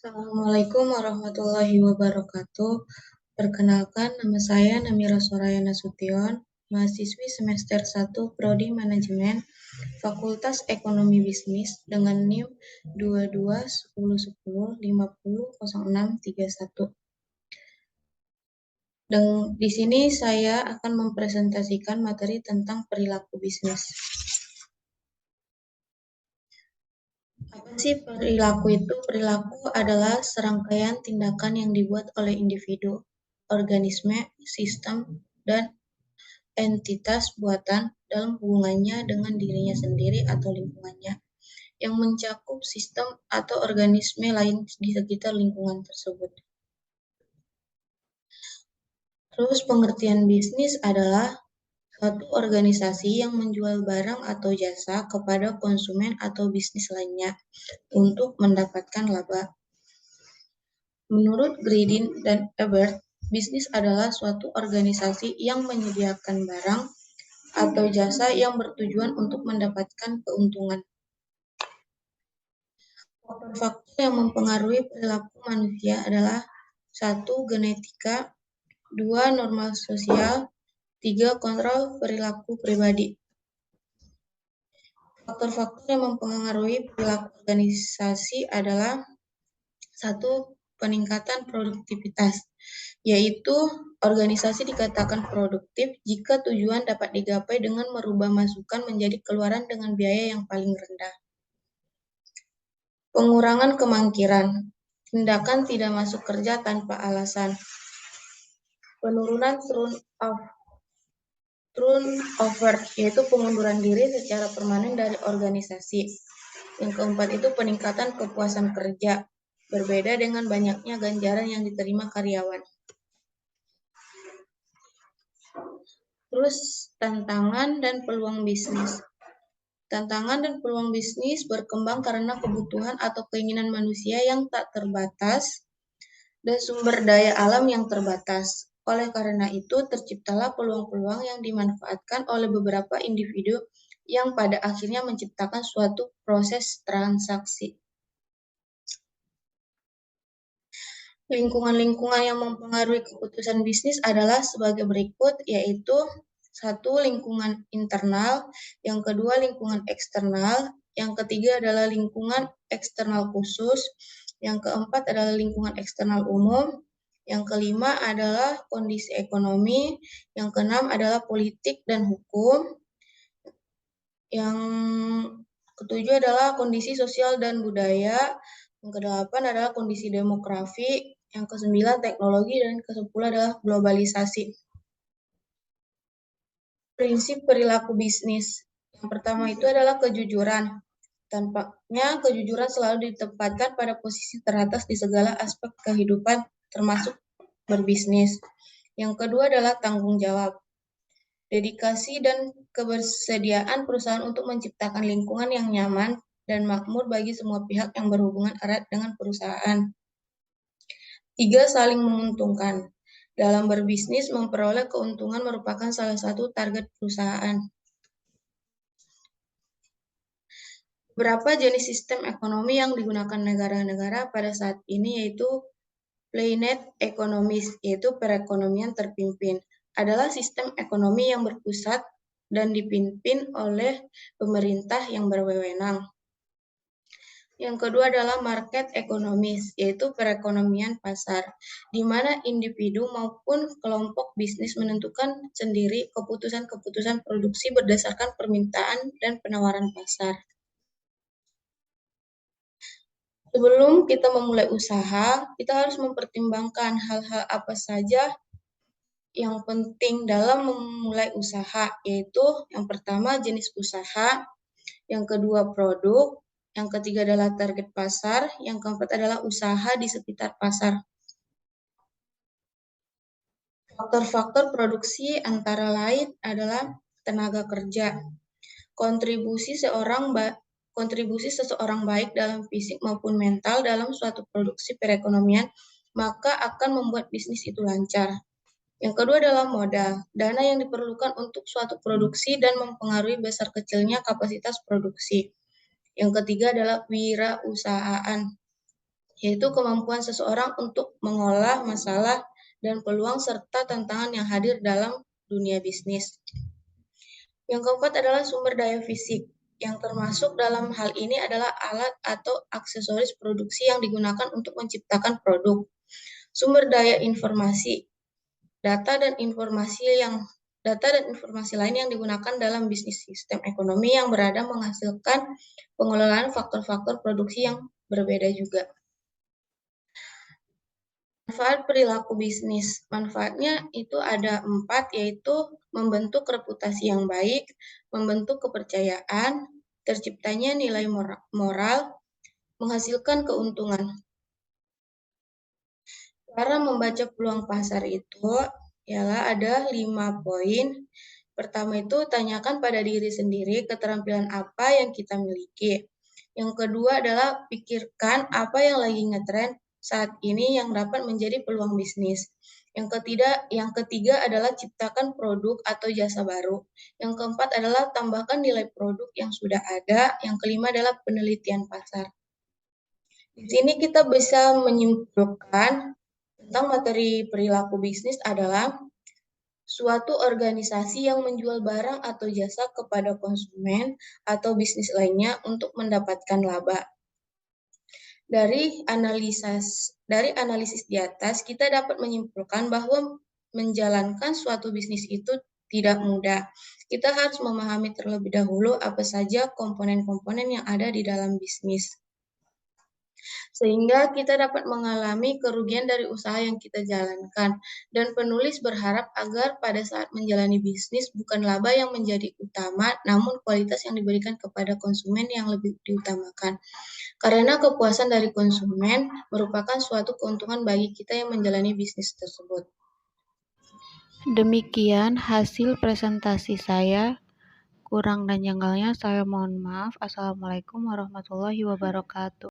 Assalamualaikum warahmatullahi wabarakatuh. Perkenalkan, nama saya Namira Soraya Nasution, mahasiswi semester 1 Prodi Manajemen, Fakultas Ekonomi Bisnis dengan NIM 221010500631. Dan di sini saya akan mempresentasikan materi tentang perilaku bisnis. Apa sih perilaku itu? Perilaku adalah serangkaian tindakan yang dibuat oleh individu, organisme, sistem, dan entitas buatan dalam hubungannya dengan dirinya sendiri atau lingkungannya, yang mencakup sistem atau organisme lain di sekitar lingkungan tersebut. Terus pengertian bisnis adalah suatu organisasi yang menjual barang atau jasa kepada konsumen atau bisnis lainnya untuk mendapatkan laba. Menurut Gradin dan Ebert, bisnis adalah suatu organisasi yang menyediakan barang atau jasa yang bertujuan untuk mendapatkan keuntungan. Faktor-faktor yang mempengaruhi perilaku manusia adalah 1. Genetika, 2. Norma sosial, 3. Kontrol perilaku pribadi. Faktor-faktor yang mempengaruhi perilaku organisasi adalah 1. Peningkatan produktivitas, yaitu organisasi dikatakan produktif jika tujuan dapat digapai dengan merubah masukan menjadi keluaran dengan biaya yang paling rendah. Pengurangan kemangkiran, tindakan tidak masuk kerja tanpa alasan. Penurunan turnover, yaitu pengunduran diri secara permanen dari organisasi. Yang keempat itu peningkatan kepuasan kerja, berbeda dengan banyaknya ganjaran yang diterima karyawan. Terus tantangan dan peluang bisnis. Tantangan dan peluang bisnis berkembang karena kebutuhan atau keinginan manusia yang tak terbatas dan sumber daya alam yang terbatas. Oleh karena itu, terciptalah peluang-peluang yang dimanfaatkan oleh beberapa individu yang pada akhirnya menciptakan suatu proses transaksi. Lingkungan-lingkungan yang mempengaruhi keputusan bisnis adalah sebagai berikut, yaitu 1. Lingkungan internal, yang kedua lingkungan eksternal, yang ketiga adalah lingkungan eksternal khusus, yang keempat adalah lingkungan eksternal umum, yang kelima adalah kondisi ekonomi, yang keenam adalah politik dan hukum, yang ketujuh adalah kondisi sosial dan budaya, yang kedelapan adalah kondisi demografi, yang kesembilan teknologi, dan kesepuluh adalah globalisasi. Prinsip perilaku bisnis. Yang pertama itu adalah kejujuran. Tampaknya kejujuran selalu ditempatkan pada posisi teratas di segala aspek kehidupan, termasuk berbisnis. Yang kedua adalah tanggung jawab. Dedikasi dan kebersediaan perusahaan untuk menciptakan lingkungan yang nyaman dan makmur bagi semua pihak yang berhubungan erat dengan perusahaan. 3. Saling menguntungkan. Dalam berbisnis, memperoleh keuntungan merupakan salah satu target perusahaan. Beberapa jenis sistem ekonomi yang digunakan negara-negara pada saat ini yaitu Planet Economies, yaitu perekonomian terpimpin, adalah sistem ekonomi yang berpusat dan dipimpin oleh pemerintah yang berwenang. Yang kedua adalah market economies, yaitu perekonomian pasar, di mana individu maupun kelompok bisnis menentukan sendiri keputusan-keputusan produksi berdasarkan permintaan dan penawaran pasar. Sebelum kita memulai usaha, kita harus mempertimbangkan hal-hal apa saja yang penting dalam memulai usaha, yaitu yang pertama jenis usaha, yang kedua produk, yang ketiga adalah target pasar, yang keempat adalah usaha di sekitar pasar. Faktor-faktor produksi antara lain adalah tenaga kerja, kontribusi seseorang baik dalam fisik maupun mental dalam suatu produksi perekonomian, maka akan membuat bisnis itu lancar. Yang kedua adalah modal, dana yang diperlukan untuk suatu produksi dan mempengaruhi besar kecilnya kapasitas produksi. Yang ketiga adalah wirausahaan. yaitu kemampuan seseorang untuk mengolah masalah dan peluang serta tantangan yang hadir dalam dunia bisnis. Yang keempat adalah sumber daya fisik. Yang termasuk dalam hal ini adalah alat atau aksesoris produksi yang digunakan untuk menciptakan produk. Sumber daya informasi, data dan informasi lain yang digunakan dalam bisnis sistem ekonomi yang berada menghasilkan pengelolaan faktor-faktor produksi yang berbeda juga. Manfaat perilaku bisnis. Manfaatnya itu ada 4, yaitu membentuk reputasi yang baik, membentuk kepercayaan, terciptanya nilai moral, menghasilkan keuntungan. Cara membaca peluang pasar itu ialah ada 5 poin. Pertama itu tanyakan pada diri sendiri keterampilan apa yang kita miliki. Yang kedua adalah pikirkan apa yang lagi ngetren saat ini yang dapat menjadi peluang bisnis. Yang ketiga adalah ciptakan produk atau jasa baru. Yang keempat adalah tambahkan nilai produk yang sudah ada. Yang kelima adalah penelitian pasar. Di sini kita bisa menyimpulkan tentang materi perilaku bisnis adalah suatu organisasi yang menjual barang atau jasa kepada konsumen atau bisnis lainnya untuk mendapatkan laba. Dari analisis di atas, kita dapat menyimpulkan bahwa menjalankan suatu bisnis itu tidak mudah. Kita harus memahami terlebih dahulu apa saja komponen-komponen yang ada di dalam bisnis, sehingga kita dapat mengalami kerugian dari usaha yang kita jalankan. Dan penulis berharap agar pada saat menjalani bisnis bukan laba yang menjadi utama, namun kualitas yang diberikan kepada konsumen yang lebih diutamakan. Karena kepuasan dari konsumen merupakan suatu keuntungan bagi kita yang menjalani bisnis tersebut. Demikian hasil presentasi saya. Kurang dan janggalnya saya mohon maaf. Assalamualaikum warahmatullahi wabarakatuh.